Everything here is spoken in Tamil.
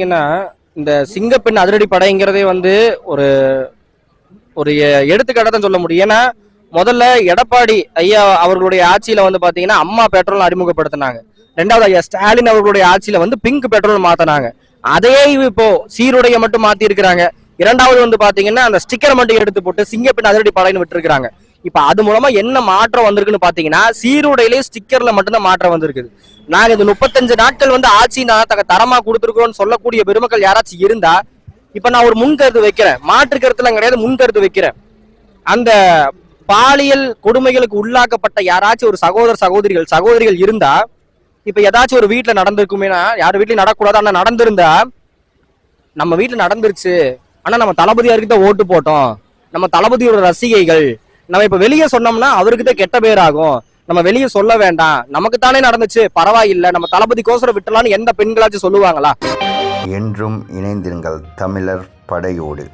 ஏன்னா இந்த சிங்கப்பெண் அதிரடி படைங்கிறதே வந்து ஒரு ஒரு எடுத்துக்காட்ட தான் சொல்ல முடியும். ஏன்னா முதல்ல எடப்பாடி ஐயா அவர்களுடைய ஆட்சியில வந்து பாத்தீங்கன்னா அம்மா பெட்ரோல் அறிமுகப்படுத்தினாங்க. ரெண்டாவது ஐயா ஸ்டாலின் அவர்களுடைய ஆட்சியில வந்து பிங்க் பெட்ரோல் மாத்தினாங்க. அதையே இப்போ சீருடைய மட்டும் மாத்தி இருக்கிறாங்க. இரண்டாவது வந்து பாத்தீங்கன்னா அந்த ஸ்டிக்கரை மட்டும் எடுத்து போட்டு சிங்கப்பெண் அதிரடி படைன்னு விட்டு இருக்காங்க. இப்ப அது மூலமா என்ன மாற்றம் வந்திருக்குன்னு பாத்தீங்கன்னா சீருடையிலே ஸ்டிக்கர்ல மட்டும்தான் மாற்றம் வந்திருக்குது. நாங்க இந்த 35 நாட்கள் வந்து ஆட்சி தரமா கொடுத்துருக்கோம்னு சொல்லக்கூடிய பெருமக்கள் யாராச்சும் இருந்தா இப்ப நான் ஒரு முன்கருத்து வைக்கிறேன், மாற்று கருத்துல கிடையாது, முன்கருத்து வைக்கிறேன். அந்த பாலியல் கொடுமைகளுக்கு உள்ளாக்கப்பட்ட யாராச்சும் ஒரு சகோதரிகள் இருந்தா இப்ப ஏதாச்சும் ஒரு வீட்டுல நடந்திருக்குமேனா யார் வீட்லயும் நடக்கூடாது. ஆனா நடந்திருந்தா நம்ம வீட்டுல நடந்துருச்சு, ஆனா நம்ம தளபதியாருக்கு தான் ஓட்டு போட்டோம், நம்ம தளபதியோட ரசிகைகள், நம்ம இப்ப வெளியே சொன்னோம்னா அவருக்கு தான் கெட்ட பேர் ஆகும், நம்ம வெளியே சொல்ல வேண்டாம், நமக்கு தானே நடந்துச்சு பரவாயில்லை, நம்ம தளபதிக்கோசரம் விட்டலாம்னு எந்த பெண்களாச்சும் சொல்லுவாங்களா? என்றும் இணைந்திருங்கள் தமிழர் படையோடு.